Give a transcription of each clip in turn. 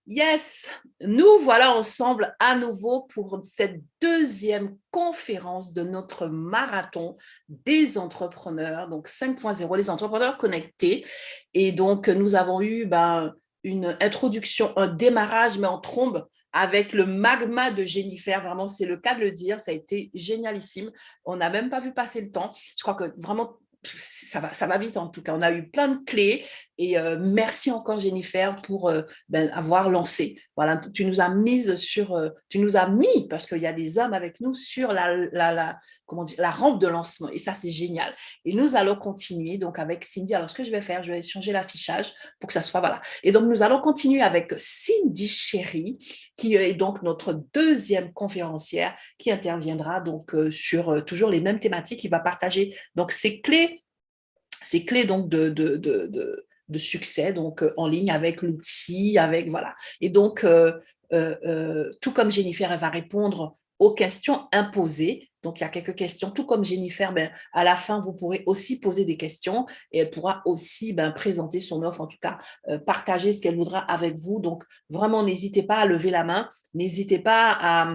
Yes, nous voilà ensemble à nouveau pour cette deuxième conférence de notre marathon des entrepreneurs, donc 5.0, les entrepreneurs connectés. Et donc, nous avons eu une introduction, un démarrage, mais en trombe avec le magma de Jennifer. Vraiment, c'est le cas de le dire, ça a été génialissime. On n'a même pas vu passer le temps. Je crois que vraiment, ça va vite en tout cas. On a eu plein de clés et merci encore Jennifer pour avoir lancé. Voilà, tu nous as tu nous as mis, parce qu'il y a des hommes avec nous, sur comment dire, la rampe de lancement. Et ça, c'est génial. Et nous allons continuer donc avec Cindy. Alors, ce que je vais faire, je vais changer l'affichage pour que ça soit, voilà. Et donc, nous allons continuer avec Cindy Chéri, qui est donc notre deuxième conférencière qui interviendra donc sur toujours les mêmes thématiques. Il va partager donc ses clés donc de succès donc en ligne avec l'outil, avec voilà. Et donc tout comme Jennifer, elle va répondre aux questions imposées. Donc, il y a quelques questions. Tout comme Jennifer, à la fin, vous pourrez aussi poser des questions et elle pourra aussi présenter son offre, en tout cas, partager ce qu'elle voudra avec vous. Donc, vraiment, n'hésitez pas à lever la main. N'hésitez pas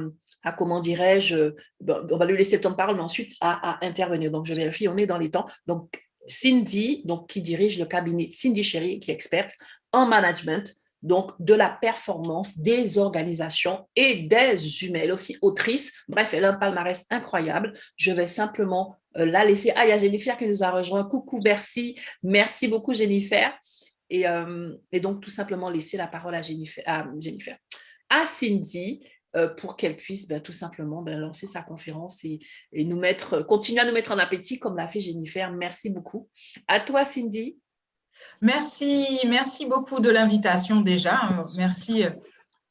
comment dirais-je, on va lui laisser le temps de parole, mais ensuite à intervenir. Donc, je vérifie, on est dans les temps. Donc, Cindy, donc, qui dirige le cabinet Cindy Chéri, qui est experte en management, donc de la performance des organisations et des humains. Elle est aussi autrice. Bref, elle a un palmarès incroyable. Je vais simplement la laisser. Ah, il y a Jennifer qui nous a rejoint. Coucou, merci. Merci beaucoup, Jennifer. Et donc, tout simplement laisser la parole à Jennifer, à Cindy, pour qu'elle puisse tout simplement lancer sa conférence et continuer à nous mettre en appétit comme l'a fait Jennifer. Merci beaucoup. À toi, Cindy. Merci beaucoup de l'invitation déjà. Merci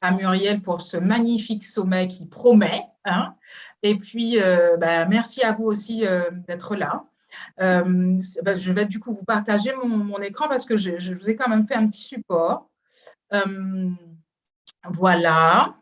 à Muriel pour ce magnifique sommet qui promet. Hein. Et puis, merci à vous aussi d'être là. Je vais du coup vous partager mon écran parce que je vous ai quand même fait un petit support. Voilà.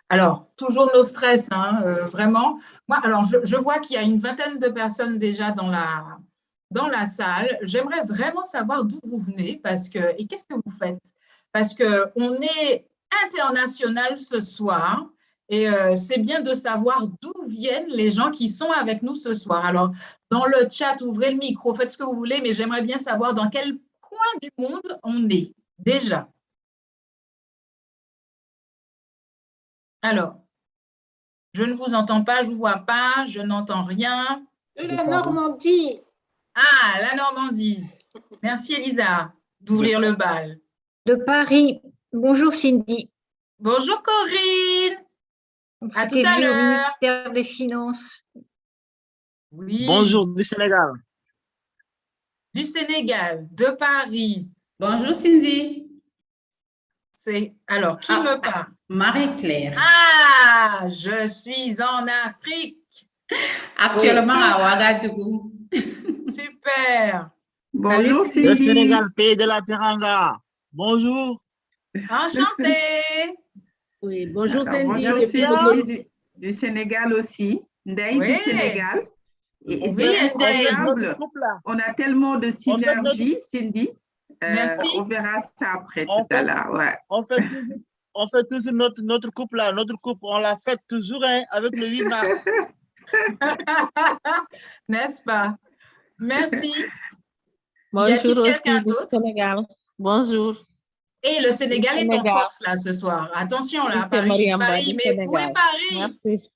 Alors, toujours nos stress, hein, vraiment. Moi, alors, je vois qu'il y a une vingtaine de personnes déjà dans la salle. J'aimerais vraiment savoir d'où vous venez et qu'est-ce que vous faites. Parce qu'on est international ce soir et c'est bien de savoir d'où viennent les gens qui sont avec nous ce soir. Alors, dans le chat, ouvrez le micro, faites ce que vous voulez, mais j'aimerais bien savoir dans quel coin du monde on est déjà. Alors, je ne vous entends pas, je ne vous vois pas, je n'entends rien. De la Normandie. Ah, la Normandie. Merci Elisa d'ouvrir le bal. De Paris. Bonjour Cindy. Bonjour Corinne. À tout à l'heure. Au ministère des Finances. Oui. Bonjour du Sénégal. Du Sénégal, de Paris. Bonjour Cindy. Alors, qui me parle? Marie-Claire. Ah, je suis en Afrique. Actuellement à Ouagadougou. Super. Bonjour Cindy. Le Sénégal, pays de la Teranga. Bonjour. Enchantée. Oui, bonjour Cindy. Du Sénégal aussi. Ndeye du Sénégal. Et c'est incroyable. On a tellement de synergie, Cindy. Merci. On verra ça après tout à l'heure. Ouais. On fait toujours notre couple là. Notre couple, on la fête toujours avec le 8 mars. N'est-ce pas? Merci. Bonjour aussi du Sénégal. Bonjour. Et le Sénégal est en force là ce soir. Attention là, Paris, mais où est Paris? Merci.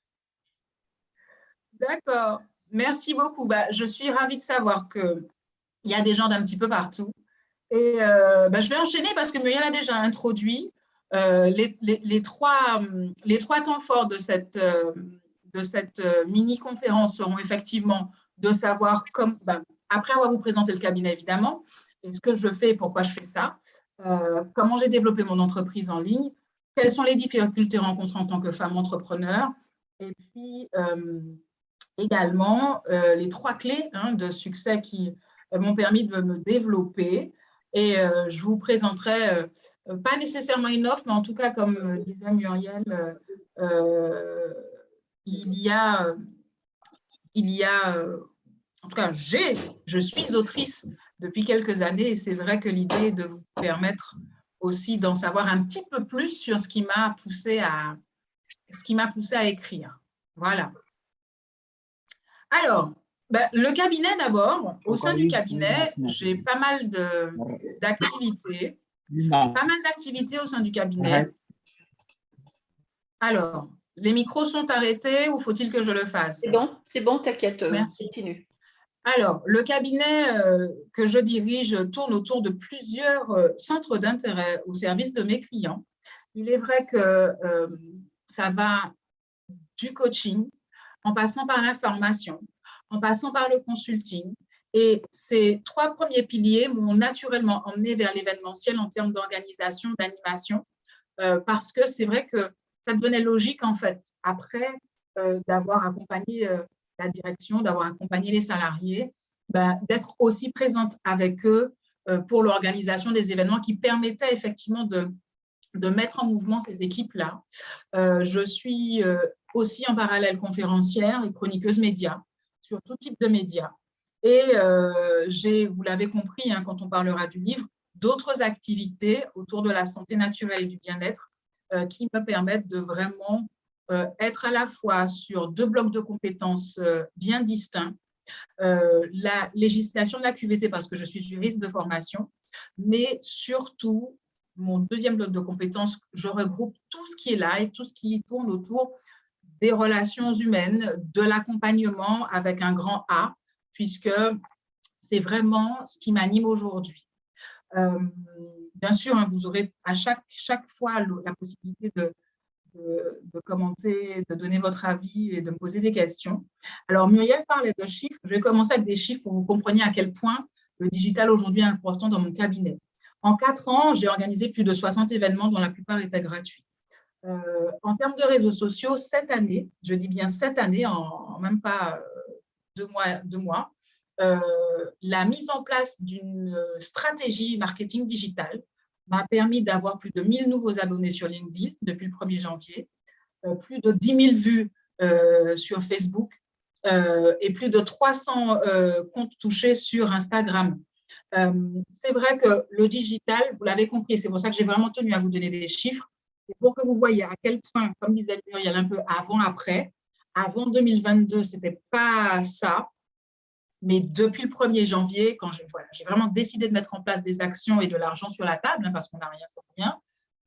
D'accord. Merci beaucoup. Je suis ravie de savoir qu'il y a des gens d'un petit peu partout. Et je vais enchaîner parce que Muriel a déjà introduit les trois temps forts de cette mini-conférence seront effectivement de savoir, après avoir vous présenté le cabinet évidemment, et ce que je fais et pourquoi je fais ça, comment j'ai développé mon entreprise en ligne, quelles sont les difficultés rencontrées en tant que femme entrepreneur, et puis également les trois clés de succès qui m'ont permis de me développer. Et je vous présenterai pas nécessairement une offre, mais en tout cas, comme disait Muriel, il y a en tout cas, je suis autrice depuis quelques années et c'est vrai que l'idée est de vous permettre aussi d'en savoir un petit peu plus sur ce qui m'a poussé à écrire. Voilà. Alors, le cabinet d'abord. Au sein du cabinet, j'ai pas mal d'activités. Pas mal d'activités au sein du cabinet. Alors, les micros sont arrêtés ou faut-il que je le fasse? C'est bon, t'inquiète. Merci. Continue. Alors, le cabinet que je dirige tourne autour de plusieurs centres d'intérêt au service de mes clients. Il est vrai que ça va du coaching, en passant par la formation, en passant par le consulting. Et ces 3 premiers piliers m'ont naturellement emmené vers l'événementiel en termes d'organisation, d'animation, parce que c'est vrai que ça devenait logique, en fait, après d'avoir accompagné la direction, d'avoir accompagné les salariés, d'être aussi présente avec eux pour l'organisation des événements qui permettaient effectivement de mettre en mouvement ces équipes-là. Je suis aussi en parallèle conférencière et chroniqueuse média sur tout type de médias. Et vous l'avez compris, hein, quand on parlera du livre, d'autres activités autour de la santé naturelle et du bien-être qui me permettent de vraiment être à la fois sur 2 blocs de compétences bien distincts, la législation de la QVT parce que je suis juriste de formation, mais surtout, mon 2e bloc de compétences, je regroupe tout ce qui est là et tout ce qui tourne autour des relations humaines, de l'accompagnement avec un grand A, puisque c'est vraiment ce qui m'anime aujourd'hui. Bien sûr, hein, vous aurez à chaque fois la possibilité de commenter, de donner votre avis et de me poser des questions. Alors, Muriel parlait de chiffres. Je vais commencer avec des chiffres pour que vous compreniez à quel point le digital aujourd'hui est important dans mon cabinet. En 4 ans, j'ai organisé plus de 60 événements dont la plupart étaient gratuits. En termes de réseaux sociaux, cette année, je dis bien cette année, en même pas 2 mois, la mise en place d'une stratégie marketing digital m'a permis d'avoir plus de 1000 nouveaux abonnés sur LinkedIn depuis le 1er janvier, plus de 10 000 vues sur Facebook et plus de 300 comptes touchés sur Instagram. C'est vrai que le digital, vous l'avez compris, c'est pour ça que j'ai vraiment tenu à vous donner des chiffres, c'est pour que vous voyez à quel point, comme disait Muriel un peu avant-après, avant 2022, ce n'était pas ça, mais depuis le 1er janvier, quand j'ai vraiment décidé de mettre en place des actions et de l'argent sur la table, hein, parce qu'on n'a rien sans rien,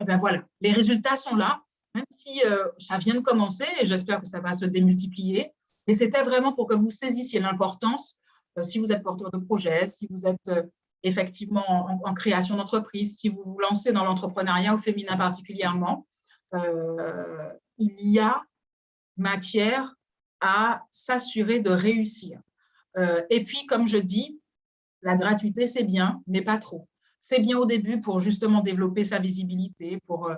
et bien voilà, les résultats sont là, même si ça vient de commencer et j'espère que ça va se démultiplier. Et c'était vraiment pour que vous saisissiez l'importance, si vous êtes porteur de projet, si vous êtes effectivement en création d'entreprise, si vous vous lancez dans l'entrepreneuriat au féminin particulièrement, il y a matière à s'assurer de réussir. Et puis, comme je dis, la gratuité, c'est bien, mais pas trop. C'est bien au début pour justement développer sa visibilité, pour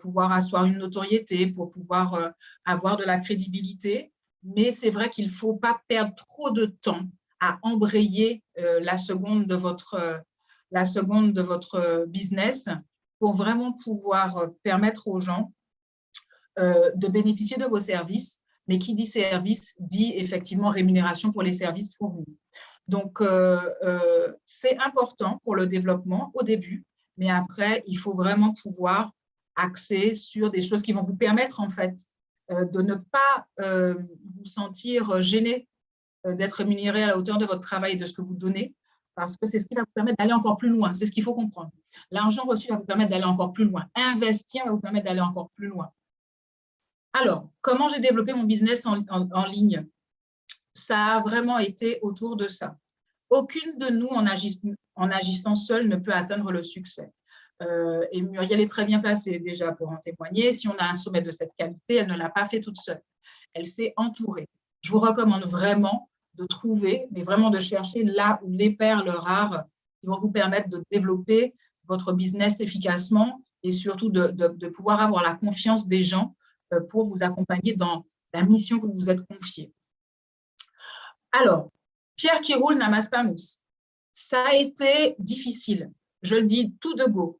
pouvoir asseoir une notoriété, pour pouvoir avoir de la crédibilité. Mais c'est vrai qu'il ne faut pas perdre trop de temps à embrayer la seconde de votre business pour vraiment pouvoir permettre aux gens de bénéficier de vos services. Mais qui dit service dit effectivement rémunération pour les services fournis. Donc, c'est important pour le développement au début, mais après, il faut vraiment pouvoir axer sur des choses qui vont vous permettre en fait de ne pas vous sentir gêné d'être rémunéré à la hauteur de votre travail et de ce que vous donnez, parce que c'est ce qui va vous permettre d'aller encore plus loin. C'est ce qu'il faut comprendre. L'argent reçu va vous permettre d'aller encore plus loin. Investir va vous permettre d'aller encore plus loin. Alors, comment j'ai développé mon business en ligne? Ça a vraiment été autour de ça. Aucune de nous, en agissant seule, ne peut atteindre le succès. Et Muriel est très bien placée déjà pour en témoigner. Si on a un sommet de cette qualité, elle ne l'a pas fait toute seule. Elle s'est entourée. Je vous recommande vraiment de trouver, mais vraiment de chercher là où les perles rares qui vont vous permettre de développer votre business efficacement et surtout de pouvoir avoir la confiance des gens pour vous accompagner dans la mission que vous vous êtes confiée. Alors, pierre qui roule n'amasse pas mousse. Ça a été difficile, je le dis tout de go.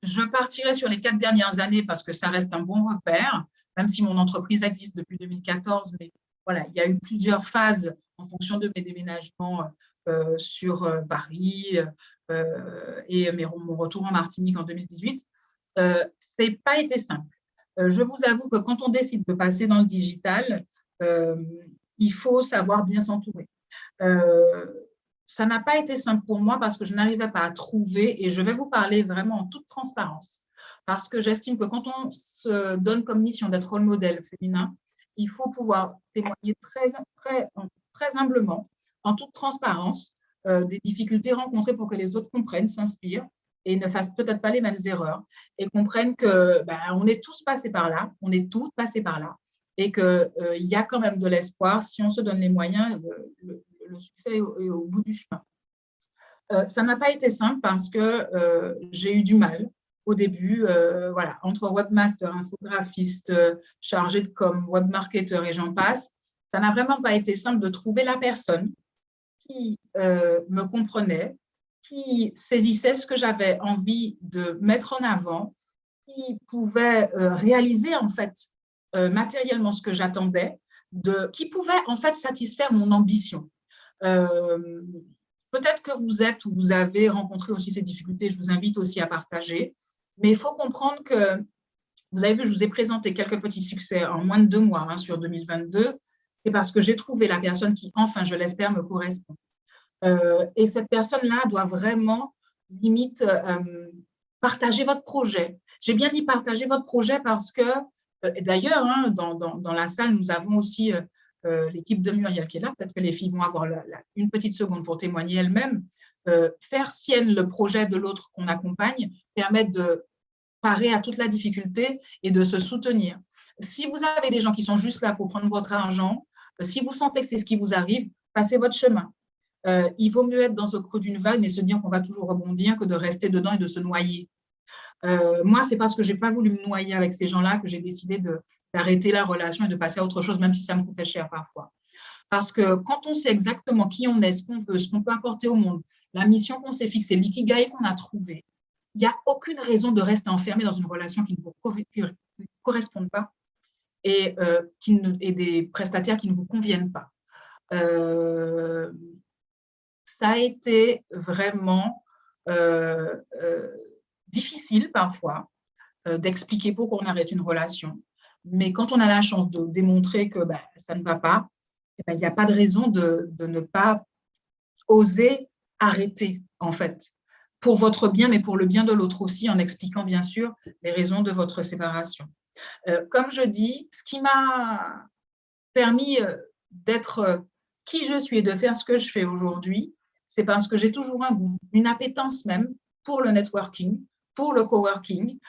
Je partirai sur les 4 dernières années parce que ça reste un bon repère, même si mon entreprise existe depuis 2014, mais voilà, il y a eu plusieurs phases en fonction de mes déménagements sur Paris et mon retour en Martinique en 2018. Ça n'a pas été simple. Je vous avoue que quand on décide de passer dans le digital, il faut savoir bien s'entourer. Ça n'a pas été simple pour moi parce que je n'arrivais pas à trouver, et je vais vous parler vraiment en toute transparence, parce que j'estime que quand on se donne comme mission d'être rôle modèle féminin, il faut pouvoir témoigner très humblement, en toute transparence, des difficultés rencontrées pour que les autres comprennent, s'inspirent et ne fassent peut-être pas les mêmes erreurs et comprennent que on est tous passés par là, on est toutes passés par là, et qu'il y a quand même de l'espoir si on se donne les moyens. Le succès est au bout du chemin. Ça n'a pas été simple parce que j'ai eu du mal au début, voilà, entre webmaster, infographiste, chargé de com, webmarketeur et j'en passe. Ça n'a vraiment pas été simple de trouver la personne qui me comprenait, qui saisissait ce que j'avais envie de mettre en avant, qui pouvait réaliser en fait matériellement ce que j'attendais, qui pouvait en fait satisfaire mon ambition. Peut-être que vous êtes ou vous avez rencontré aussi ces difficultés, je vous invite aussi à partager, mais il faut comprendre que, vous avez vu, je vous ai présenté quelques petits succès en moins de 2 mois sur 2022, c'est parce que j'ai trouvé la personne qui, enfin, je l'espère, me correspond. Et cette personne-là doit vraiment, limite, partager votre projet. J'ai bien dit partager votre projet parce que, d'ailleurs, dans la salle, nous avons aussi l'équipe de Muriel qui est là. Peut-être que les filles vont avoir une petite seconde pour témoigner elles-mêmes. Faire sienne le projet de l'autre qu'on accompagne, permettre de parer à toute la difficulté et de se soutenir. Si vous avez des gens qui sont juste là pour prendre votre argent, si vous sentez que c'est ce qui vous arrive, passez votre chemin. Il vaut mieux être dans le creux d'une vague, mais se dire qu'on va toujours rebondir que de rester dedans et de se noyer. Moi, c'est parce que je n'ai pas voulu me noyer avec ces gens-là que j'ai décidé d'arrêter la relation et de passer à autre chose, même si ça me coûtait cher parfois. Parce que quand on sait exactement qui on est, ce qu'on veut, ce qu'on peut apporter au monde, la mission qu'on s'est fixée, l'ikigai qu'on a trouvé, il n'y a aucune raison de rester enfermé dans une relation qui ne vous corresponde pas et des prestataires qui ne vous conviennent pas. Ça a été vraiment difficile parfois d'expliquer pourquoi on arrête une relation. Mais quand on a la chance de démontrer que ça ne va pas, il n'y a pas de raison de ne pas oser arrêter, en fait, pour votre bien, mais pour le bien de l'autre aussi, en expliquant bien sûr les raisons de votre séparation. Comme je dis, ce qui m'a permis d'être qui je suis et de faire ce que je fais aujourd'hui, c'est parce que j'ai toujours un goût, une appétence même pour le networking, pour le coworking,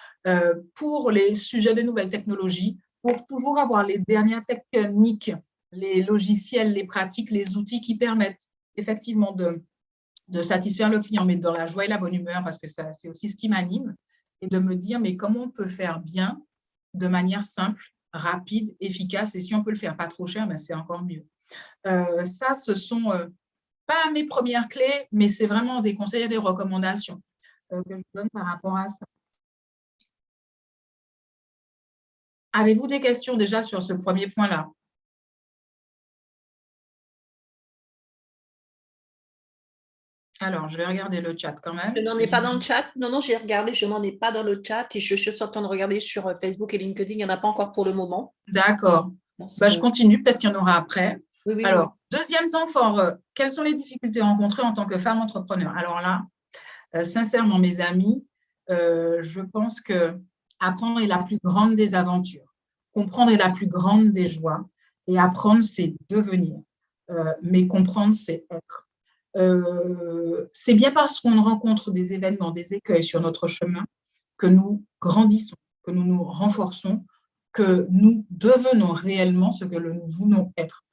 pour les sujets de nouvelles technologies, pour toujours avoir les dernières techniques, les logiciels, les pratiques, les outils qui permettent effectivement de satisfaire le client, mais dans la joie et la bonne humeur, parce que c'est aussi ce qui m'anime, et de me dire, mais comment on peut faire bien de manière simple, rapide, efficace, et si on peut le faire pas trop cher, c'est encore mieux. Ça, ce sont pas mes premières clés, mais c'est vraiment des conseils et des recommandations que je vous donne par rapport à ça. Avez-vous des questions déjà sur ce premier point-là? Alors, je vais regarder le chat quand même. Je n'en ai pas dans le chat. Non, j'ai regardé, je n'en ai pas dans le chat et je suis en train de regarder sur Facebook et LinkedIn. Il n'y en a pas encore pour le moment. D'accord. Je continue, peut-être qu'il y en aura après. Oui, alors, deuxième temps fort, quelles sont les difficultés rencontrées en tant que femme entrepreneur? Alors là, sincèrement, mes amis, je pense que apprendre est la plus grande des aventures. Comprendre est la plus grande des joies. Et apprendre, c'est devenir. Mais comprendre, c'est être. C'est bien parce qu'on rencontre des événements, des écueils sur notre chemin que nous grandissons, que nous nous renforçons, que nous devenons réellement ce que nous voulons être,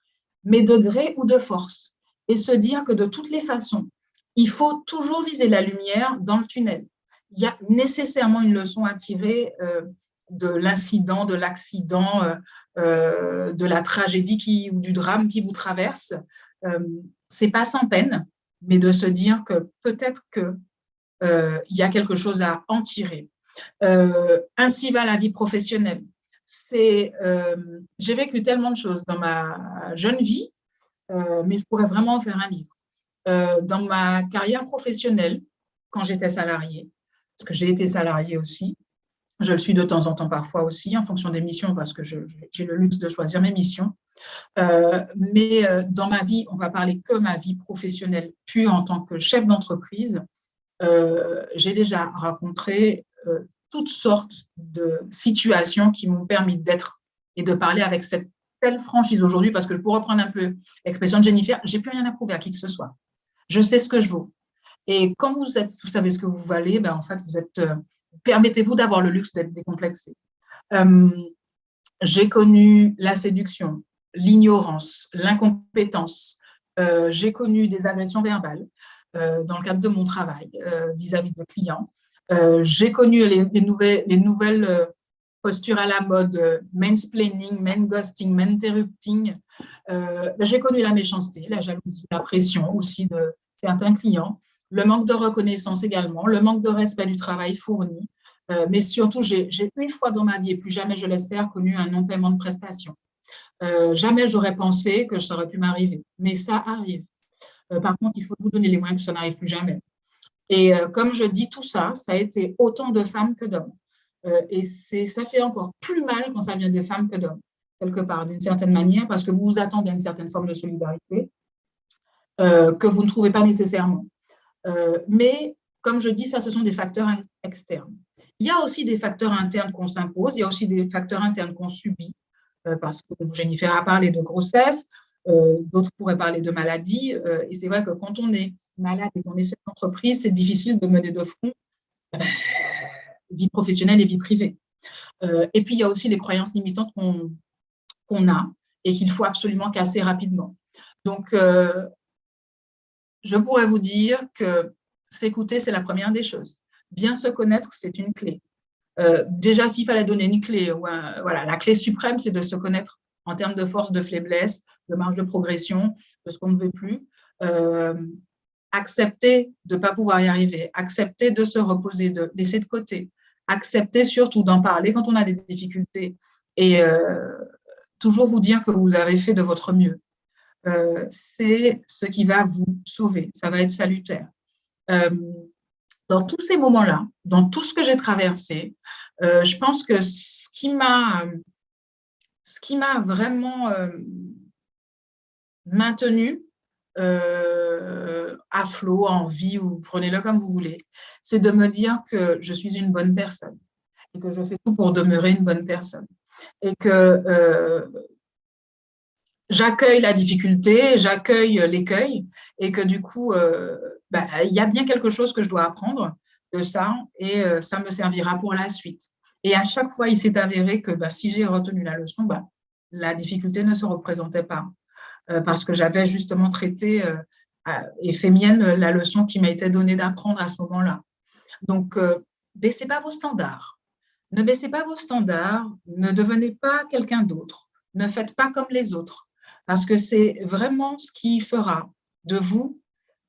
mais de gré ou de force, et se dire que de toutes les façons, il faut toujours viser la lumière dans le tunnel. Il y a nécessairement une leçon à tirer de l'incident, de l'accident, de la tragédie ou du drame qui vous traverse. C'est pas sans peine, mais de se dire que peut-être qu'il y a quelque chose à en tirer. Ainsi va la vie professionnelle. j'ai vécu tellement de choses dans ma jeune vie, mais je pourrais vraiment en faire un livre. Dans ma carrière professionnelle, quand j'étais salariée, parce que j'ai été salariée aussi, je le suis de temps en temps parfois aussi, en fonction des missions, parce que j'ai le luxe de choisir mes missions. Mais dans ma vie, on va parler que ma vie professionnelle, puis en tant que chef d'entreprise, j'ai déjà rencontré toutes sortes de situations qui m'ont permis d'être et de parler avec cette telle franchise aujourd'hui, parce que pour reprendre un peu l'expression de Jennifer, j'ai plus rien à prouver à qui que ce soit. Je sais ce que je vaux. Et quand vous savez ce que vous valez, ben en fait, permettez-vous d'avoir le luxe d'être décomplexé. J'ai connu la séduction, l'ignorance, l'incompétence. J'ai connu des agressions verbales dans le cadre de mon travail vis-à-vis de clients. J'ai connu les nouvelles postures à la mode, mansplaining, man-ghosting, man-interrupting. J'ai connu la méchanceté, la jalousie, la pression aussi de certains clients, le manque de reconnaissance également, le manque de respect du travail fourni. Mais surtout, j'ai une fois dans ma vie, et plus jamais, je l'espère, connu un non-paiement de prestations. Jamais j'aurais pensé que ça aurait pu m'arriver, mais ça arrive. Par contre, il faut vous donner les moyens que ça n'arrive plus jamais. Et comme je dis, tout ça, ça a été autant de femmes que d'hommes. Et ça fait encore plus mal quand ça vient des femmes que d'hommes, quelque part, d'une certaine manière, parce que vous vous attendez à une certaine forme de solidarité que vous ne trouvez pas nécessairement. Mais comme je dis, ça, ce sont des facteurs externes. Il y a aussi des facteurs internes qu'on s'impose, il y a aussi des facteurs internes qu'on subit, parce que Jennifer a parlé de grossesse, d'autres pourraient parler de maladie, et c'est vrai que quand on est malade et qu'on est chef d'entreprise, c'est difficile de mener de front vie professionnelle et vie privée. Et puis, il y a aussi les croyances limitantes qu'on a et qu'il faut absolument casser rapidement. Donc, je pourrais vous dire que s'écouter, c'est la première des choses. Bien se connaître, c'est une clé. Déjà, s'il fallait donner une clé, voilà, la clé suprême, c'est de se connaître en termes de force, de faiblesse, de marge de progression, de ce qu'on ne veut plus. Accepter de ne pas pouvoir y arriver, accepter de se reposer, de laisser de côté, accepter surtout d'en parler quand on a des difficultés et toujours vous dire que vous avez fait de votre mieux. C'est ce qui va vous sauver, ça va être salutaire. Dans tous ces moments-là, dans tout ce que j'ai traversé, je pense que ce qui m'a vraiment maintenue à flot, en vie, ou prenez-le comme vous voulez, c'est de me dire que je suis une bonne personne et que je fais tout pour demeurer une bonne personne et que j'accueille la difficulté, j'accueille l'écueil et que du coup, il y a bien quelque chose que je dois apprendre de ça et ça me servira pour la suite. Et à chaque fois, il s'est avéré que si j'ai retenu la leçon, la difficulté ne se représentait pas parce que j'avais justement traité et fait mienne la leçon qui m'a été donnée d'apprendre à ce moment-là. Donc, baissez pas vos standards. Ne baissez pas vos standards, ne devenez pas quelqu'un d'autre, ne faites pas comme les autres. Parce que c'est vraiment ce qui fera de vous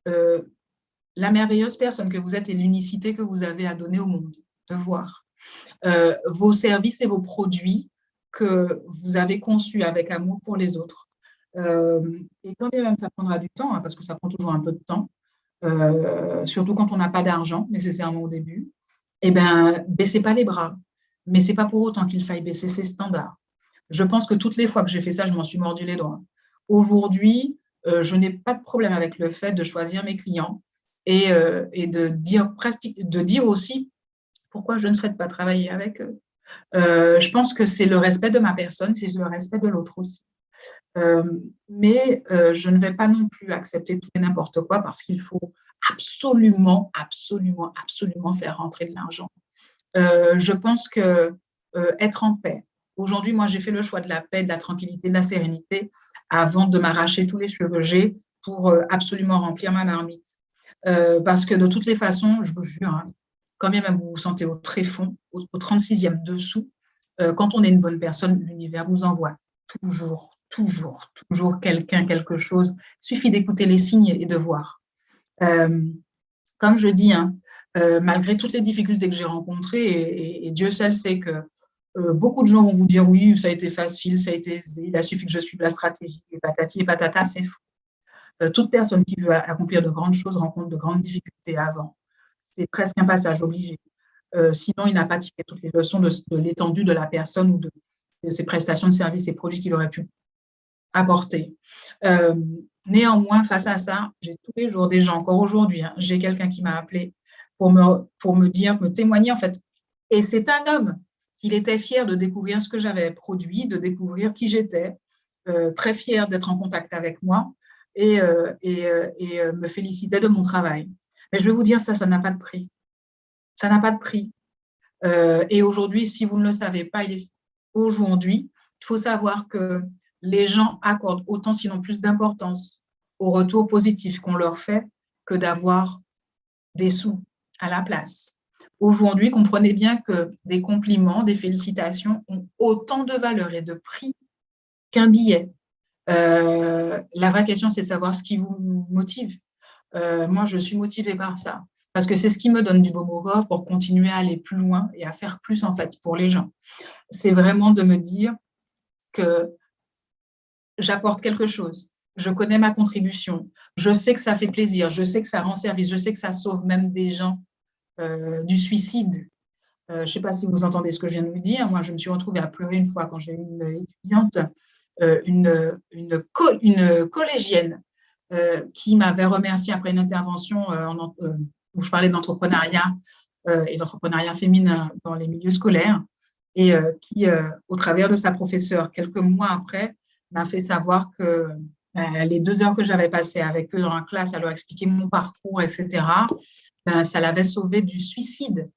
la merveilleuse personne que vous êtes et l'unicité que vous avez à donner au monde, de voir. Vos services et vos produits que vous avez conçus avec amour pour les autres. Et quand même ça prendra du temps, parce que ça prend toujours un peu de temps, surtout quand on n'a pas d'argent nécessairement au début, baissez pas les bras. Mais ce n'est pas pour autant qu'il faille baisser ses standards. Je pense que toutes les fois que j'ai fait ça, je m'en suis mordu les doigts. Aujourd'hui, je n'ai pas de problème avec le fait de choisir mes clients et de dire aussi pourquoi je ne souhaite pas travailler avec eux. Je pense que c'est le respect de ma personne, c'est le respect de l'autre aussi. Mais je ne vais pas non plus accepter tout et n'importe quoi parce qu'il faut absolument, absolument, absolument faire rentrer de l'argent. Je pense que être en paix. Aujourd'hui, moi, j'ai fait le choix de la paix, de la tranquillité, de la sérénité avant de m'arracher tous les cheveux que j'ai pour absolument remplir ma marmite. Parce que de toutes les façons, je vous jure, quand même vous vous sentez au tréfonds, au 36e dessous, quand on est une bonne personne, l'univers vous envoie toujours, toujours, toujours quelqu'un, quelque chose. Il suffit d'écouter les signes et de voir. Comme je dis, malgré toutes les difficultés que j'ai rencontrées, et Dieu seul sait que Beaucoup de gens vont vous dire oui, ça a été facile, ça a été aisé, il a suffi que je suive la stratégie, et patati et patata, c'est faux. Toute personne qui veut accomplir de grandes choses rencontre de grandes difficultés avant. C'est presque un passage obligé. Sinon, il n'a pas tiré toutes les leçons de l'étendue de la personne ou de ses prestations de services et produits qu'il aurait pu apporter. Néanmoins, face à ça, j'ai tous les jours des gens, encore aujourd'hui, hein, j'ai quelqu'un qui m'a appelé pour me dire, me témoigner en fait. Et c'est un homme. Il était fier de découvrir ce que j'avais produit, de découvrir qui j'étais, très fier d'être en contact avec moi et me félicitait de mon travail. Mais je vais vous dire ça n'a pas de prix. Ça n'a pas de prix. Et aujourd'hui, si vous ne le savez pas, aujourd'hui, il faut savoir que les gens accordent autant, sinon plus d'importance au retour positif qu'on leur fait que d'avoir des sous à la place. Aujourd'hui, comprenez bien que des compliments, des félicitations ont autant de valeur et de prix qu'un billet. La vraie question, c'est de savoir ce qui vous motive. Moi, je suis motivée par ça parce que c'est ce qui me donne du baume au corps pour continuer à aller plus loin et à faire plus, en fait, pour les gens. C'est vraiment de me dire que j'apporte quelque chose. Je connais ma contribution. Je sais que ça fait plaisir. Je sais que ça rend service. Je sais que ça sauve même des gens du suicide. Je ne sais pas si vous entendez ce que je viens de vous dire. Moi, je me suis retrouvée à pleurer une fois quand j'ai eu une étudiante, une collégienne qui m'avait remercié après une intervention où je parlais d'entrepreneuriat et d'entrepreneuriat féminin dans les milieux scolaires et qui, au travers de sa professeure, quelques mois après, m'a fait savoir que les 2 heures que j'avais passées avec eux dans la classe à leur expliquer mon parcours, etc., ça l'avait sauvée du suicide.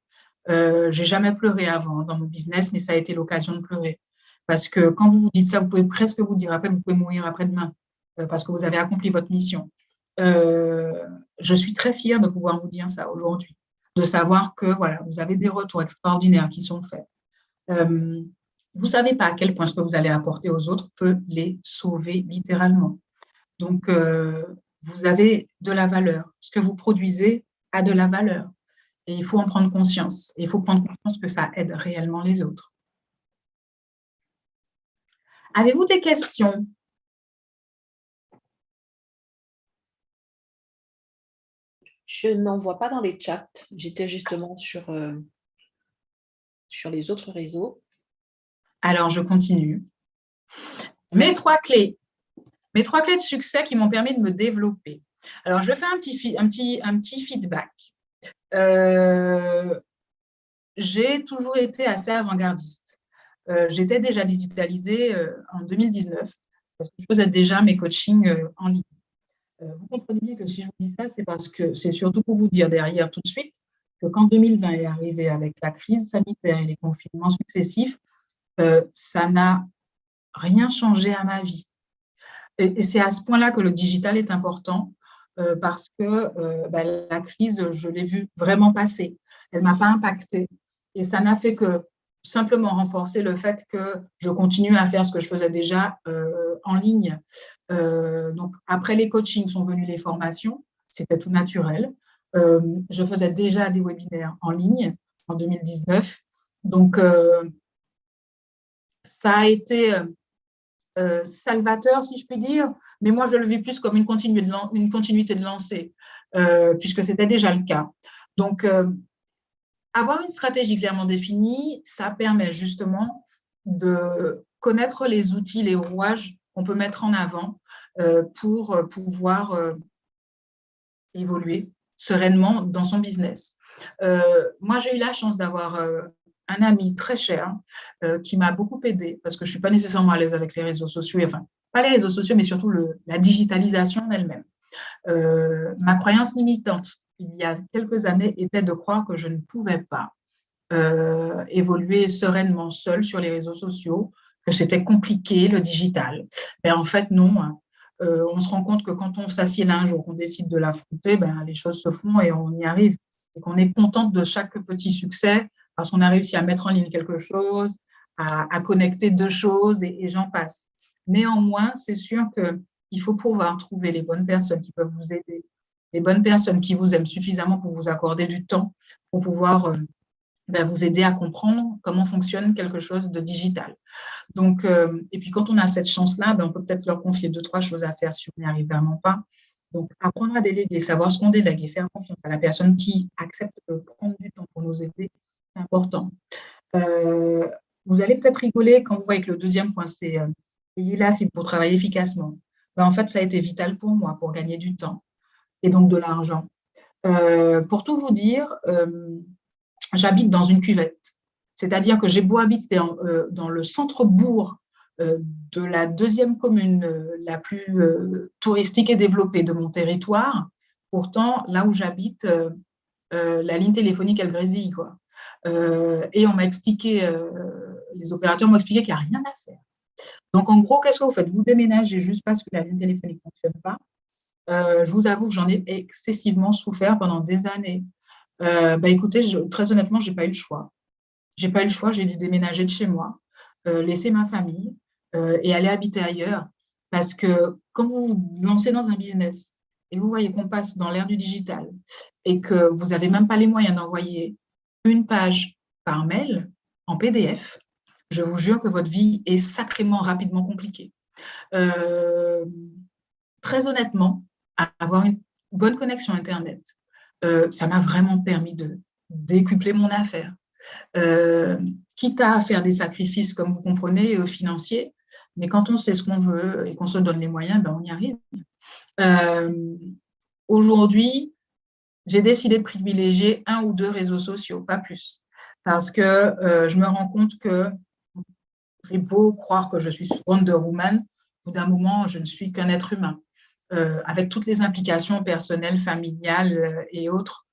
J'ai jamais pleuré avant dans mon business, mais ça a été l'occasion de pleurer. Parce que quand vous vous dites ça, vous pouvez presque vous dire après que vous pouvez mourir après-demain parce que vous avez accompli votre mission. Je suis très fière de pouvoir vous dire ça aujourd'hui, de savoir que voilà, vous avez des retours extraordinaires qui sont faits. Vous ne savez pas à quel point ce que vous allez apporter aux autres peut les sauver littéralement. Donc, vous avez de la valeur. Ce que vous produisez a de la valeur. Et il faut en prendre conscience. Et il faut prendre conscience que ça aide réellement les autres. Avez-vous des questions? Je n'en vois pas dans les chats. J'étais justement sur les autres réseaux. Alors, je continue. Mes 3 clés de succès qui m'ont permis de me développer. Alors, je fais un petit feedback. J'ai toujours été assez avant-gardiste. J'étais déjà digitalisée en 2019 parce que je faisais déjà mes coachings en ligne. Vous comprenez bien que si je vous dis ça, c'est parce que c'est surtout pour vous dire derrière tout de suite que quand 2020 est arrivé avec la crise sanitaire et les confinements successifs, ça n'a rien changé à ma vie. Et c'est à ce point-là que le digital est important parce que la crise, je l'ai vue vraiment passer. Elle ne m'a pas impactée. Et ça n'a fait que simplement renforcer le fait que je continue à faire ce que je faisais déjà en ligne. Donc, après les coachings sont venues les formations. C'était tout naturel. Je faisais déjà des webinaires en ligne en 2019. Donc, ça a été salvateur, si je puis dire, mais moi, je le vis plus comme une continuité de lancée, puisque c'était déjà le cas. Donc, avoir une stratégie clairement définie, ça permet justement de connaître les outils, les rouages qu'on peut mettre en avant pour pouvoir évoluer sereinement dans son business. Moi, j'ai eu la chance d'avoir un ami très cher qui m'a beaucoup aidée parce que je ne suis pas nécessairement à l'aise avec les réseaux sociaux, enfin, pas les réseaux sociaux, mais surtout la digitalisation elle-même. Ma croyance limitante, il y a quelques années, était de croire que je ne pouvais pas évoluer sereinement seule sur les réseaux sociaux, que c'était compliqué, le digital. Mais en fait, non. On se rend compte que quand on s'assied là un jour, qu'on décide de l'affronter, les choses se font et on y arrive. Et qu'on est contente de chaque petit succès parce qu'on a réussi à mettre en ligne quelque chose, à connecter 2 choses et j'en passe. Néanmoins, c'est sûr qu'il faut pouvoir trouver les bonnes personnes qui peuvent vous aider, les bonnes personnes qui vous aiment suffisamment pour vous accorder du temps, pour pouvoir vous aider à comprendre comment fonctionne quelque chose de digital. Donc, et puis quand on a cette chance-là, on peut peut-être leur confier 2-3 choses à faire si on n'y arrive vraiment pas. Donc, apprendre à déléguer, savoir ce qu'on délègue et faire confiance à la personne qui accepte de prendre du temps pour nous aider, c'est important. Vous allez peut-être rigoler quand vous voyez que le deuxième point, c'est payer la fibre pour travailler efficacement. En fait, ça a été vital pour moi, pour gagner du temps et donc de l'argent. Pour tout vous dire, j'habite dans une cuvette. C'est-à-dire que j'ai beau habiter dans le centre-bourg de la deuxième commune la plus touristique et développée de mon territoire. Pourtant, là où j'habite, la ligne téléphonique, elle grésille, quoi. Et on m'a expliqué, les opérateurs m'ont expliqué qu'il n'y a rien à faire. Donc, en gros, qu'est-ce que vous faites? Vous déménagez juste parce que la ligne téléphonique ne fonctionne pas. Je vous avoue que j'en ai excessivement souffert pendant des années. Écoutez, très honnêtement, je n'ai pas eu le choix. Je n'ai pas eu le choix, j'ai dû déménager de chez moi, laisser ma famille et aller habiter ailleurs. Parce que quand vous vous lancez dans un business et vous voyez qu'on passe dans l'ère du digital et que vous n'avez même pas les moyens d'envoyer une page par mail en PDF, je vous jure que votre vie est sacrément rapidement compliquée. Très honnêtement, avoir une bonne connexion Internet, ça m'a vraiment permis de décupler mon affaire. Quitte à faire des sacrifices, comme vous comprenez, financiers, mais quand on sait ce qu'on veut et qu'on se donne les moyens, on y arrive. Aujourd'hui, j'ai décidé de privilégier 1 ou 2 réseaux sociaux, pas plus, parce que je me rends compte que j'ai beau croire que je suis Wonder Woman, au bout d'un moment, je ne suis qu'un être humain, avec toutes les implications personnelles, familiales et autres,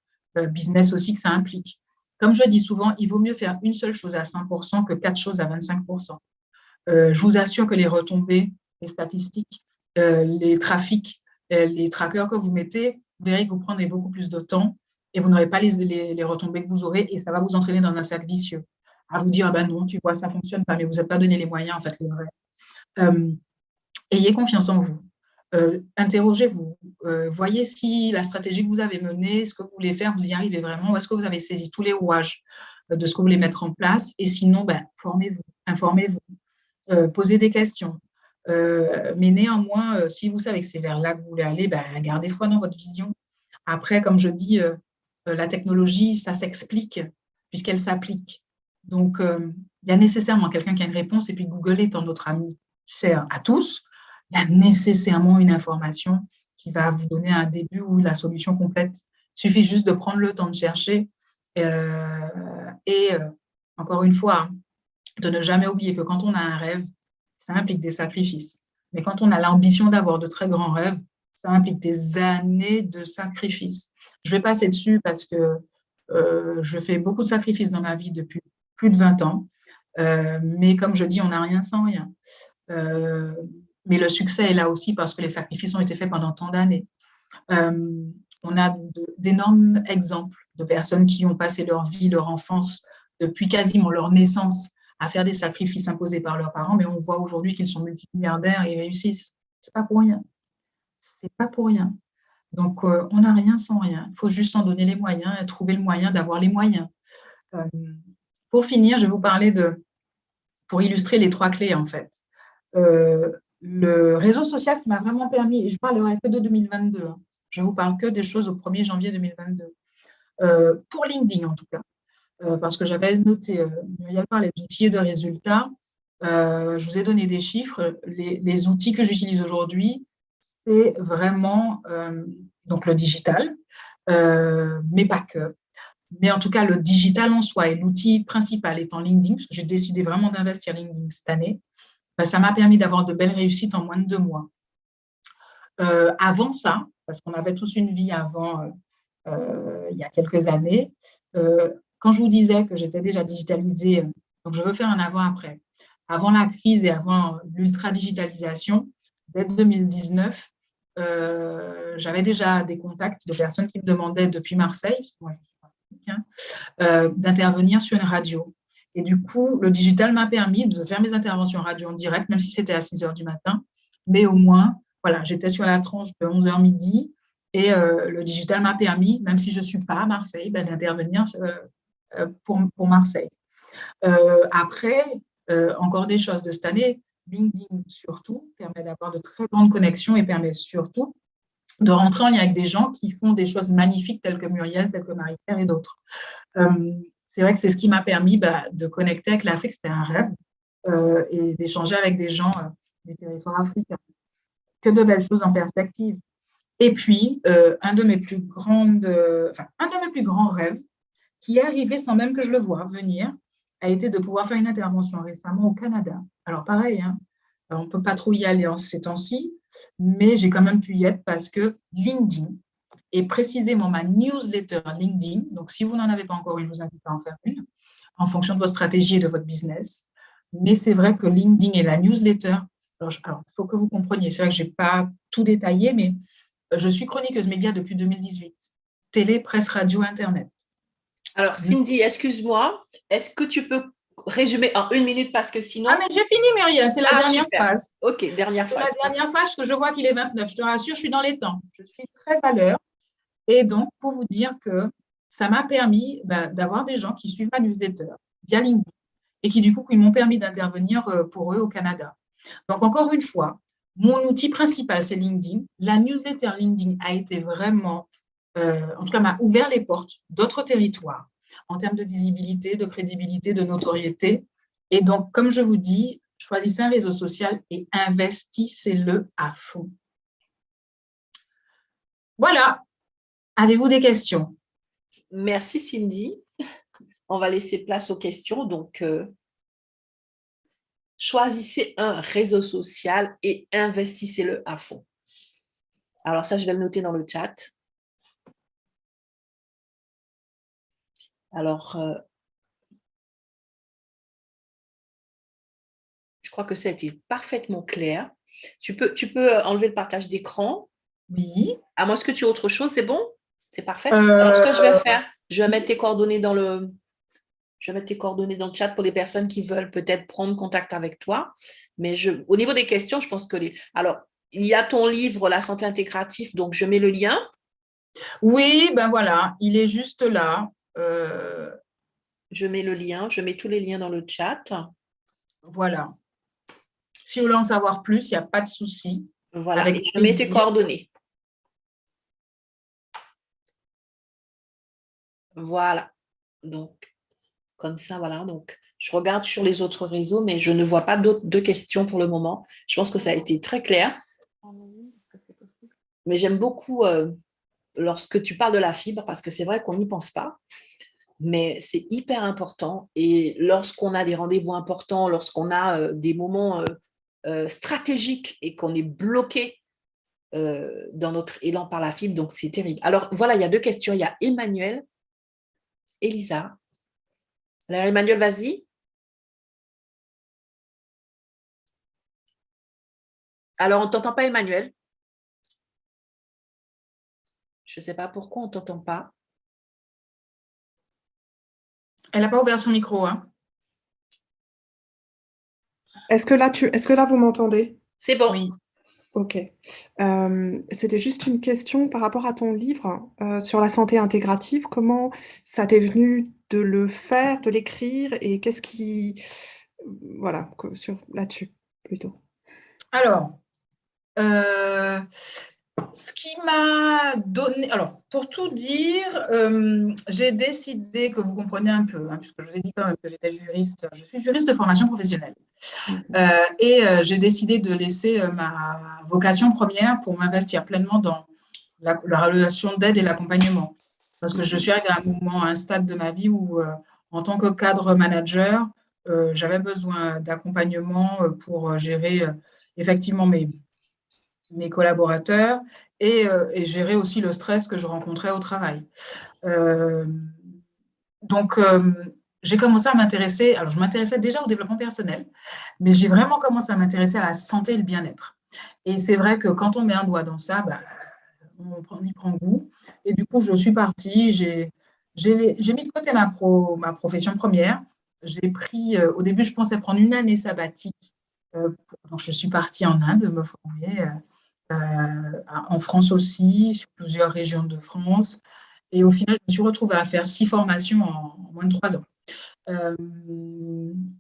business aussi que ça implique. Comme je dis souvent, il vaut mieux faire une seule chose à 100% que 4 choses à 25%. Je vous assure que les retombées, les statistiques, les trafics, les trackers que vous mettez, vous verrez que vous prendrez beaucoup plus de temps et vous n'aurez pas les retombées que vous aurez et ça va vous entraîner dans un cercle vicieux. À vous dire, non, tu vois, ça ne fonctionne pas, mais vous n'êtes pas donné les moyens, en fait, les vrais. Ayez confiance en vous. Interrogez-vous. Voyez si la stratégie que vous avez menée, ce que vous voulez faire, vous y arrivez vraiment, ou est-ce que vous avez saisi tous les rouages de ce que vous voulez mettre en place. Et sinon, formez-vous, informez-vous, posez des questions. Mais néanmoins, si vous savez que c'est vers là que vous voulez aller, gardez foi dans votre vision. Après, comme je dis, la technologie, ça s'explique puisqu'elle s'applique. Donc, il y a nécessairement quelqu'un qui a une réponse et puis Google étant notre ami cher à tous, il y a nécessairement une information qui va vous donner un début ou la solution complète. Il suffit juste de prendre le temps de chercher et encore une fois, de ne jamais oublier que quand on a un rêve, ça implique des sacrifices. Mais quand on a l'ambition d'avoir de très grands rêves, ça implique des années de sacrifices. Je vais passer dessus parce que je fais beaucoup de sacrifices dans ma vie depuis plus de 20 ans. Mais comme je dis, on n'a rien sans rien. Mais le succès est là aussi parce que les sacrifices ont été faits pendant tant d'années. On a d'énormes exemples de personnes qui ont passé leur vie, leur enfance, depuis quasiment leur naissance, à faire des sacrifices imposés par leurs parents, mais on voit aujourd'hui qu'ils sont multimilliardaires et réussissent. C'est pas pour rien. C'est pas pour rien. Donc, on n'a rien sans rien. Il faut juste en donner les moyens et trouver le moyen d'avoir les moyens. Pour finir, je vais vous parler pour illustrer les 3 clés, en fait. Le réseau social qui m'a vraiment permis, et je ne parlerai que de 2022, je ne vous parle que des choses au 1er janvier 2022, pour LinkedIn en tout cas, parce que j'avais noté, Muriel parlait d'outils et de résultats, je vous ai donné des chiffres, les outils que j'utilise aujourd'hui, c'est vraiment donc le digital, mais pas que. Mais en tout cas, le digital en soi et l'outil principal étant LinkedIn, parce que j'ai décidé vraiment d'investir LinkedIn cette année, ça m'a permis d'avoir de belles réussites en moins de 2 mois. Avant ça, parce qu'on avait tous une vie avant, il y a quelques années, quand je vous disais que j'étais déjà digitalisée, donc je veux faire un avant-après. Avant la crise et avant l'ultra-digitalisation, dès 2019, j'avais déjà des contacts de personnes qui me demandaient depuis Marseille, parce que moi je suis d'intervenir sur une radio. Et du coup, le digital m'a permis de faire mes interventions radio en direct, même si c'était à 6 h du matin. Mais au moins, voilà, j'étais sur la tranche de 11 h midi et le digital m'a permis, même si je ne suis pas à Marseille, d'intervenir pour Marseille. Après, encore des choses de cette année, LinkedIn surtout permet d'avoir de très grandes connexions et permet surtout de rentrer en lien avec des gens qui font des choses magnifiques telles que Muriel, telles que Marie-Claire et d'autres. C'est vrai que c'est ce qui m'a permis de connecter avec l'Afrique, c'était un rêve, et d'échanger avec des gens des territoires africains. Que de belles choses en perspective. Et puis, un de mes plus grands rêves, qui est arrivé sans même que je le voie venir, a été de pouvoir faire une intervention récemment au Canada. Alors pareil, hein, on ne peut pas trop y aller en ces temps-ci, mais j'ai quand même pu y être parce que LinkedIn, et précisément ma newsletter LinkedIn, donc si vous n'en avez pas encore une, je vous invite à en faire une, en fonction de votre stratégie et de votre business. Mais c'est vrai que LinkedIn et la newsletter, alors il faut que vous compreniez, c'est vrai que je n'ai pas tout détaillé, mais je suis chroniqueuse média depuis 2018, télé, presse, radio, Internet. Alors, Cindy, excuse-moi, est-ce que tu peux résumer en 1 minute parce que sinon… Ah, mais j'ai fini, Muriel, c'est la dernière super. phrase. Ok, dernière phrase. C'est la dernière phrase parce que je vois qu'il est 29. Je te rassure, je suis dans les temps. Je suis très à l'heure. Et donc, pour vous dire que ça m'a permis d'avoir des gens qui suivent ma newsletter via LinkedIn et qui, du coup, ils m'ont permis d'intervenir pour eux au Canada. Donc, encore une fois, mon outil principal, c'est LinkedIn. La newsletter LinkedIn a été vraiment, en tout cas, m'a ouvert les portes d'autres territoires en termes de visibilité, de crédibilité, de notoriété. Et donc, comme je vous dis, choisissez un réseau social et investissez-le à fond. Voilà. Avez-vous des questions? Merci, Cindy. On va laisser place aux questions. Donc, choisissez un réseau social et investissez-le à fond. Alors ça, je vais le noter dans le chat. Alors, je crois que ça a été parfaitement clair. Tu peux enlever le partage d'écran? Oui. À moins que tu aies autre chose, c'est bon? C'est parfait. Alors, ce que je vais faire, je vais mettre tes coordonnées dans le chat pour les personnes qui veulent peut-être prendre contact avec toi. Mais au niveau des questions, je pense que alors, il y a ton livre, La santé intégrative, donc je mets le lien. Oui, ben voilà, il est juste là. Je mets le lien, je mets tous les liens dans le chat. Voilà. Si vous voulez en savoir plus, il n'y a pas de souci. Voilà, Avec et je mets tes coordonnées. Voilà. Donc, comme ça, voilà. Donc, je regarde sur les autres réseaux, mais je ne vois pas de questions pour le moment. Je pense que ça a été très clair. Mais j'aime beaucoup lorsque tu parles de la fibre, parce que c'est vrai qu'on n'y pense pas, mais c'est hyper important. Et lorsqu'on a des rendez-vous importants, lorsqu'on a des moments stratégiques et qu'on est bloqué dans notre élan par la fibre, donc c'est terrible. Alors, voilà, il y a 2 questions. Il y a Emmanuel, Elisa. Alors, Emmanuel, vas-y. Alors, on ne t'entend pas, Emmanuel. Je ne sais pas pourquoi on ne t'entend pas. Elle n'a pas ouvert son micro. Hein. Est-ce que là, vous m'entendez? C'est bon. Oui. Ok. C'était juste une question par rapport à ton livre sur la santé intégrative. Comment ça t'est venu de le faire, de l'écrire et qu'est-ce qui… Voilà, là-dessus plutôt. Alors, ce qui m'a donné… Alors, pour tout dire, j'ai décidé que vous compreniez un peu, hein, puisque je vous ai dit quand même que j'étais juriste. Je suis juriste de formation professionnelle. Et j'ai décidé de laisser ma vocation première pour m'investir pleinement dans la relation d'aide et l'accompagnement. Parce que je suis arrivée à un moment, à un stade de ma vie où, en tant que cadre manager, j'avais besoin d'accompagnement pour gérer effectivement mes collaborateurs et gérer aussi le stress que je rencontrais au travail. Donc, j'ai commencé à m'intéresser, alors je m'intéressais déjà au développement personnel, mais j'ai vraiment commencé à m'intéresser à la santé et le bien-être. Et c'est vrai que quand on met un doigt dans ça, on y prend goût. Et du coup, je suis partie, j'ai mis de côté ma profession première. J'ai pris, au début, je pensais prendre une année sabbatique. Donc, je suis partie en Inde me former, en France aussi, sur plusieurs régions de France. Et au final, je me suis retrouvée à faire 6 formations en moins de 3 ans.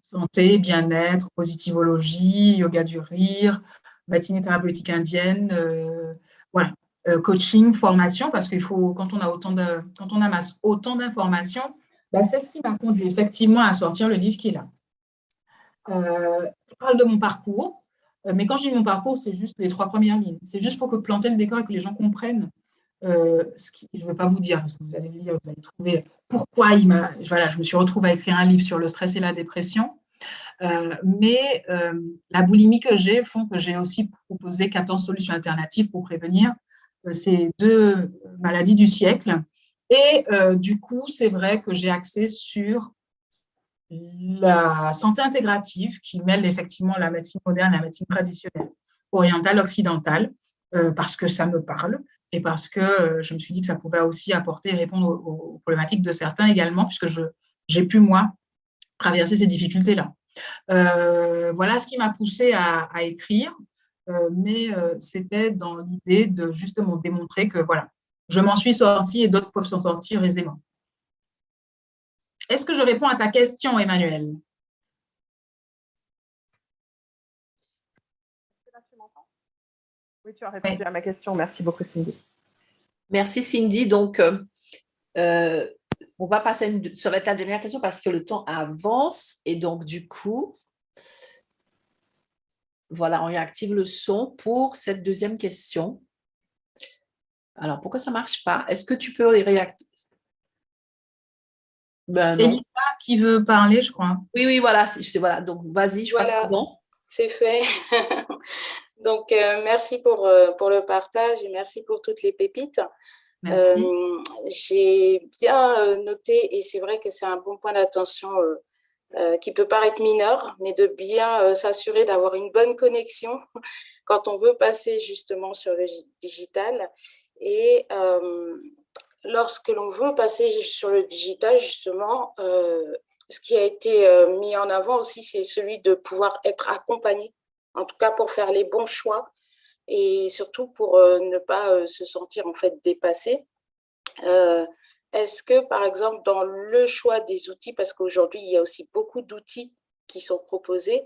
Santé, bien-être, positivologie, yoga du rire, matinée thérapeutique indienne, voilà. Coaching, formation, parce qu'il faut, quand on amasse autant d'informations, bah, c'est ce qui m'a conduit effectivement à sortir le livre qui est là. Je parle de mon parcours, mais quand je dis mon parcours, c'est juste les 3 premières lignes. C'est juste pour planter le décor et que les gens comprennent je ne veux pas vous dire, parce que vous allez lire, vous allez trouver pourquoi je me suis retrouvée à écrire un livre sur le stress et la dépression. Mais la boulimie que j'ai font que j'ai aussi proposé 14 solutions alternatives pour prévenir ces 2 maladies du siècle. Et du coup, c'est vrai que j'ai axé sur la santé intégrative qui mêle effectivement la médecine moderne, la médecine traditionnelle, orientale, occidentale, parce que ça me parle et parce que je me suis dit que ça pouvait aussi apporter et répondre aux problématiques de certains également, puisque j'ai pu, moi, traverser ces difficultés-là. Voilà ce qui m'a poussée à écrire, mais c'était dans l'idée de justement démontrer que voilà, je m'en suis sortie et d'autres peuvent s'en sortir aisément. Est-ce que je réponds à ta question, Emmanuel? Oui, tu as répondu à ma question. Merci beaucoup, Cindy. Merci, Cindy. Donc, on va passer, ça va être la dernière question parce que le temps avance. Et donc, du coup, voilà, on réactive le son pour cette deuxième question. Alors, pourquoi ça ne marche pas? Est-ce que tu peux réactiver? Ben, c'est Lisa qui veut parler, je crois. Oui, voilà. Donc, vas-y, je crois que c'est bon. C'est fait. Donc, merci pour le partage et merci pour toutes les pépites. J'ai bien noté, et c'est vrai que c'est un bon point d'attention qui peut paraître mineur, mais de bien s'assurer d'avoir une bonne connexion quand on veut passer justement sur le digital. Et lorsque l'on veut passer sur le digital, justement, ce qui a été mis en avant aussi, c'est celui de pouvoir être accompagné, en tout cas pour faire les bons choix et surtout pour ne pas se sentir en fait dépassé. Est-ce que, par exemple, dans le choix des outils, parce qu'aujourd'hui, il y a aussi beaucoup d'outils qui sont proposés,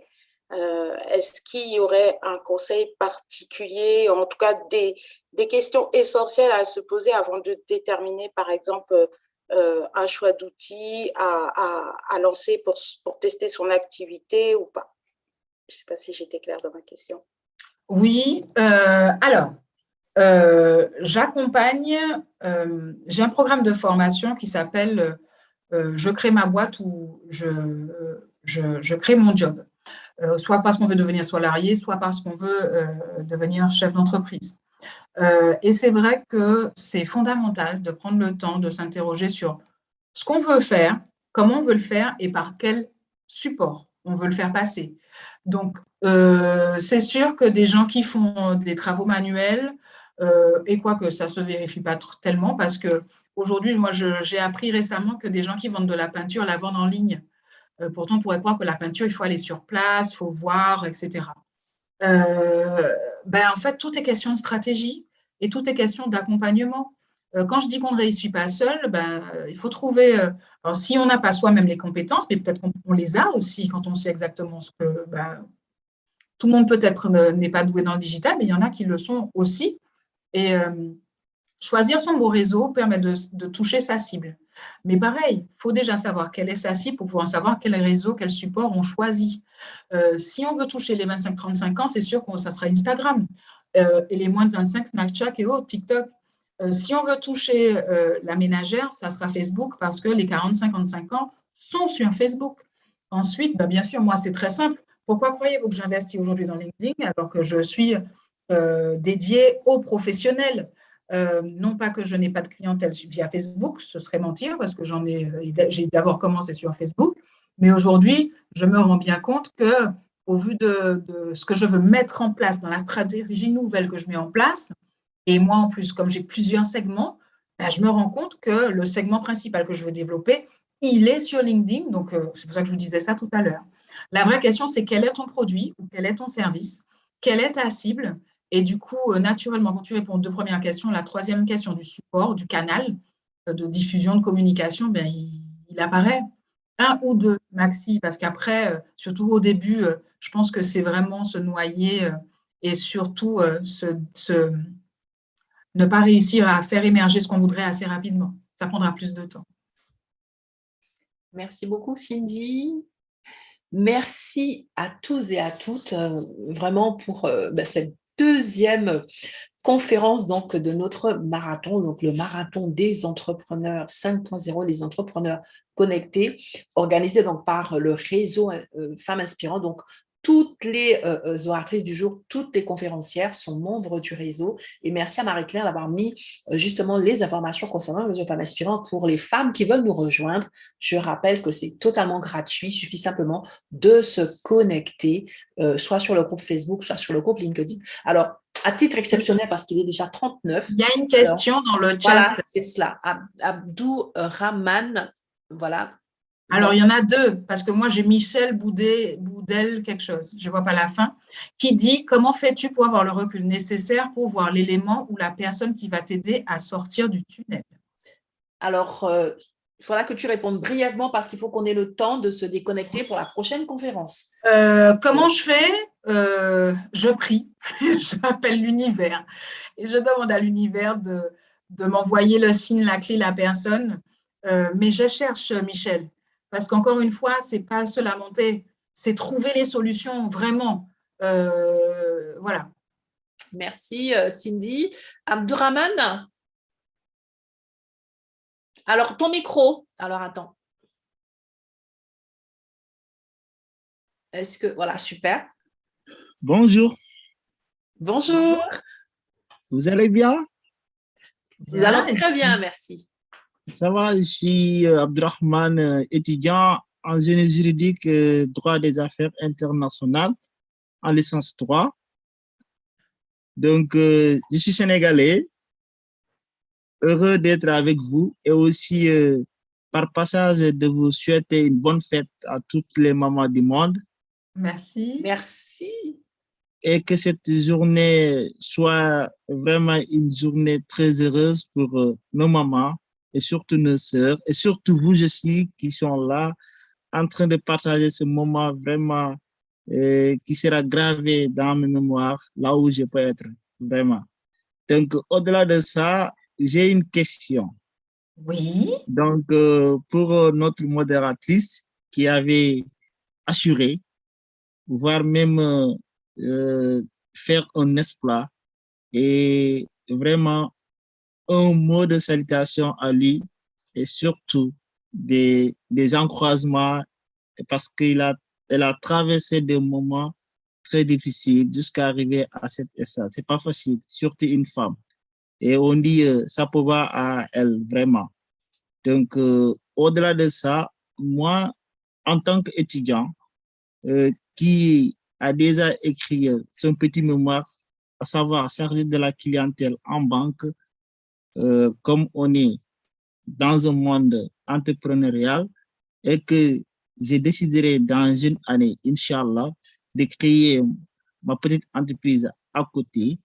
est-ce qu'il y aurait un conseil particulier, en tout cas des questions essentielles à se poser avant de déterminer, par exemple, un choix d'outils à lancer pour tester son activité ou pas? Je ne sais pas si j'étais claire dans ma question. Oui, alors, j'accompagne, j'ai un programme de formation qui s'appelle Je crée ma boîte ou je crée mon job. Soit parce qu'on veut devenir salarié, soit parce qu'on veut devenir chef d'entreprise. Et c'est vrai que c'est fondamental de prendre le temps de s'interroger sur ce qu'on veut faire, comment on veut le faire et par quel support on veut le faire passer. Donc, c'est sûr que des gens qui font des travaux manuels, et quoique ça ne se vérifie pas tellement, parce qu'aujourd'hui, moi, j'ai appris récemment que des gens qui vendent de la peinture la vendent en ligne. Pourtant, on pourrait croire que la peinture, il faut aller sur place, il faut voir, etc. En fait, tout est question de stratégie et tout est question d'accompagnement. Quand je dis qu'on ne réussit pas seul, il faut trouver, alors si on n'a pas soi-même les compétences, mais peut-être qu'on les a aussi quand on sait exactement ce que… tout le monde peut-être n'est pas doué dans le digital, mais il y en a qui le sont aussi. Et choisir son beau réseau permet de toucher sa cible. Mais pareil, il faut déjà savoir quelle est sa cible pour pouvoir savoir quel réseau, quel support on choisit. Si on veut toucher les 25-35 ans, c'est sûr que ça sera Instagram. Et les moins de 25, Snapchat et autres, TikTok. Si on veut toucher la ménagère, ça sera Facebook parce que les 40-55 ans sont sur Facebook. Ensuite, bien sûr, moi, c'est très simple. Pourquoi croyez-vous que j'investis aujourd'hui dans LinkedIn alors que je suis dédiée aux professionnels? Non pas que je n'ai pas de clientèle via Facebook, ce serait mentir parce que j'ai d'abord commencé sur Facebook, mais aujourd'hui, je me rends bien compte qu'au vu de ce que je veux mettre en place dans la stratégie nouvelle que je mets en place, et moi en plus, comme j'ai plusieurs segments, je me rends compte que le segment principal que je veux développer, il est sur LinkedIn, donc c'est pour ça que je vous disais ça tout à l'heure. La vraie question, c'est quel est ton produit ou quel est ton service, quelle est ta cible? Et du coup, naturellement, quand tu réponds aux 2 premières questions, la troisième question du support, du canal, de diffusion, de communication, ben, il apparaît. Un ou deux maxi, parce qu'après, surtout au début, je pense que c'est vraiment se noyer et surtout ne pas réussir à faire émerger ce qu'on voudrait assez rapidement. Ça prendra plus de temps. Merci beaucoup, Cindy. Merci à tous et à toutes, vraiment pour cette deuxième conférence donc, de notre marathon, donc le marathon des entrepreneurs 5.0, les entrepreneurs connectés, organisé donc par le réseau Femmes Inspirantes. Donc, toutes les oratrices du jour, toutes les conférencières sont membres du réseau. Et merci à Marie-Claire d'avoir mis justement les informations concernant le réseau Femmes Inspirantes pour les femmes qui veulent nous rejoindre. Je rappelle que c'est totalement gratuit. Il suffit simplement de se connecter, soit sur le groupe Facebook, soit sur le groupe LinkedIn. Alors, à titre exceptionnel, parce qu'il est déjà 39. Il y a une question dans le chat. Voilà, c'est cela. Abdou Rahman, voilà. Alors, il y en a deux, parce que moi, j'ai Michel Boudel quelque chose, je ne vois pas la fin, qui dit « Comment fais-tu pour avoir le recul nécessaire pour voir l'élément ou la personne qui va t'aider à sortir du tunnel ?» Alors, il faudra que tu répondes brièvement parce qu'il faut qu'on ait le temps de se déconnecter pour la prochaine conférence. Comment je fais ? Je prie, j'appelle l'univers et je demande à l'univers de m'envoyer le signe, la clé, la personne. Mais je cherche, Michel, parce qu'encore une fois, ce n'est pas se lamenter, c'est trouver les solutions vraiment. Voilà. Merci, Cindy. Abdourahman ? Alors, ton micro. Alors, attends. Est-ce que… Voilà, super. Bonjour. Bonjour. Vous allez bien? Nous allons très bien, merci. Ça va, je suis Abdourahman, étudiant en génie juridique, droit des affaires internationales, en licence 3. Donc, je suis sénégalais, heureux d'être avec vous et aussi, par passage, de vous souhaiter une bonne fête à toutes les mamans du monde. Merci. Merci. Et que cette journée soit vraiment une journée très heureuse pour nos mamans et surtout nos sœurs et surtout vous aussi qui sont là en train de partager ce moment vraiment qui sera gravé dans mes mémoires, là où je peux être vraiment. Donc, au-delà de ça, j'ai une question. Oui. Donc, pour notre modératrice qui avait assuré, voire même faire un exploit et vraiment un mot de salutation à lui et surtout des encouragements parce qu'elle a traversé des moments très difficiles jusqu'à arriver à cette stade. C'est pas facile, surtout une femme. Et on dit ça peut pas à elle, vraiment. Donc, au-delà de ça, moi, en tant qu'étudiant qui a déjà écrit son petit mémoire, à savoir chargé de la clientèle en banque, comme on est dans un monde entrepreneurial et que j'ai décidé dans une année, Inch'Allah, de créer ma petite entreprise à côté.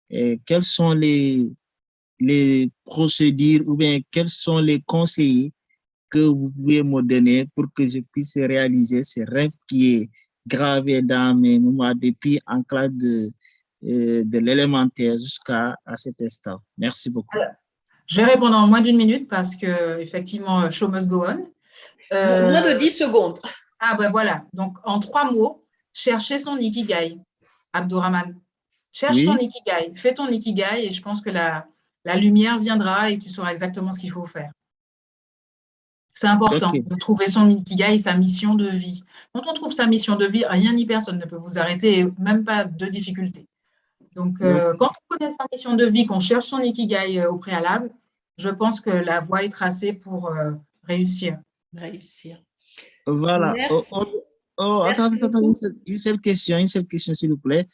Et quelles sont les procédures ou bien quels sont les conseils que vous pouvez me donner pour que je puisse réaliser ce rêve qui est gravé dans mes mémoires depuis en classe de l'élémentaire jusqu'à cet instant. Merci beaucoup. Alors, je vais répondre en moins d'une minute parce que effectivement, show must go on. Moins de 10 secondes. Ah ben voilà, donc en 3 mots, chercher son ikigai, Abdourahman. Cherche ton ikigai, fais ton ikigai et je pense que la lumière viendra et tu sauras exactement ce qu'il faut faire. C'est important de trouver son ikigai et sa mission de vie. Quand on trouve sa mission de vie, rien ni personne ne peut vous arrêter, et même pas de difficulté. Donc, quand on connaît sa mission de vie, qu'on cherche son ikigai au préalable, je pense que la voie est tracée pour réussir. Voilà. Attends, une seule question, s'il vous plaît.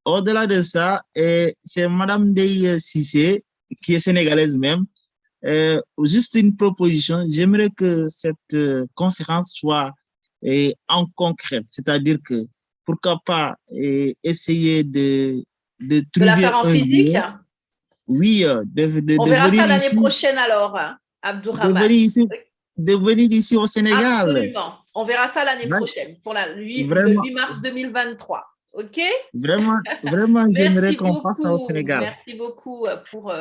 Au-delà de ça, c'est Madame Dey Cissé, qui est sénégalaise même. Juste une proposition, j'aimerais que cette conférence soit en concret, c'est-à-dire que pourquoi pas essayer de trouver la faire en physique. Oui, on verra ça l'année prochaine alors. Abdourahmane. De venir ici au Sénégal. Absolument. On verra ça l'année prochaine, pour le 8 mars 2023. OK? Vraiment, j'aimerais qu'on fasse ça au Sénégal. Merci beaucoup pour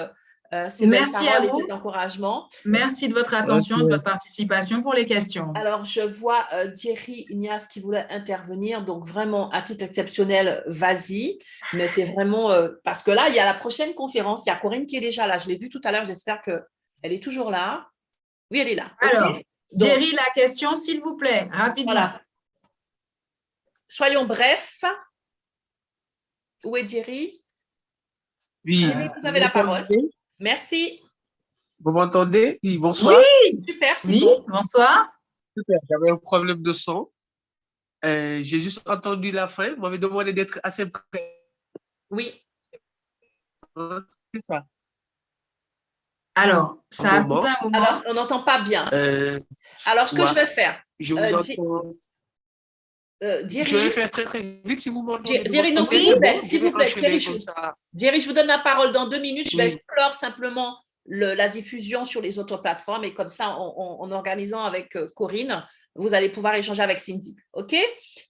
ces belles paroles et cet encouragement. Merci de votre attention, de votre participation pour les questions. Alors, je vois Thierry Ignace qui voulait intervenir. Donc, vraiment, à titre exceptionnel, vas-y. Mais c'est vraiment parce que là, il y a la prochaine conférence. Il y a Corinne qui est déjà là. Je l'ai vue tout à l'heure. J'espère qu'elle est toujours là. Oui, elle est là. Alors, okay. Thierry, la question, s'il vous plaît, rapidement. Voilà. Soyons brefs. Où est Thierry? Oui. Thierry, vous avez la parole. Merci. Vous m'entendez? Oui, bonsoir. Oui, super, c'est oui, bon. Bonsoir. Super, j'avais un problème de son. J'ai juste entendu la fin. Vous m'avez demandé d'être assez près. Oui. C'est ça. Alors, ça a coupé un moment. Alors, on n'entend pas bien. Alors, ce que je vais faire. Je vous entends. Je vais faire très, très vite si vous m'entendez. Thierry, non, s'il vous plaît. Thierry, je vous donne la parole dans 2 minutes. Je vais clore simplement la diffusion sur les autres plateformes et comme ça, en organisant avec Corinne, vous allez pouvoir échanger avec Cindy. OK?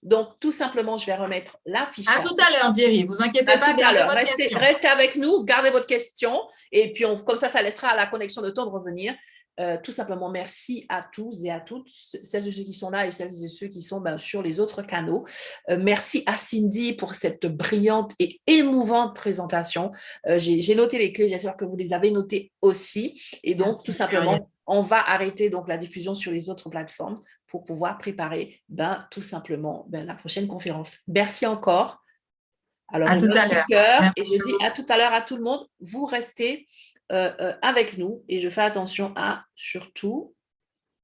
Donc, tout simplement, je vais remettre l'affichage. À tout à l'heure, Thierry. Vous inquiétez pas, gardez votre question. Restez avec nous, gardez votre question. Et puis, comme ça laissera à la connexion de temps de revenir. Tout simplement, merci à tous et à toutes, celles et ceux qui sont là et celles et ceux qui sont sur les autres canaux. Merci à Cindy pour cette brillante et émouvante présentation. J'ai noté les clés, j'espère que vous les avez notées aussi. Et donc, tout simplement, on va arrêter donc la diffusion sur les autres plateformes pour pouvoir préparer tout simplement la prochaine conférence. Merci encore. Alors, à tout à l'heure. Et je dis à tout à l'heure à tout le monde. Vous restez avec nous et je fais attention à surtout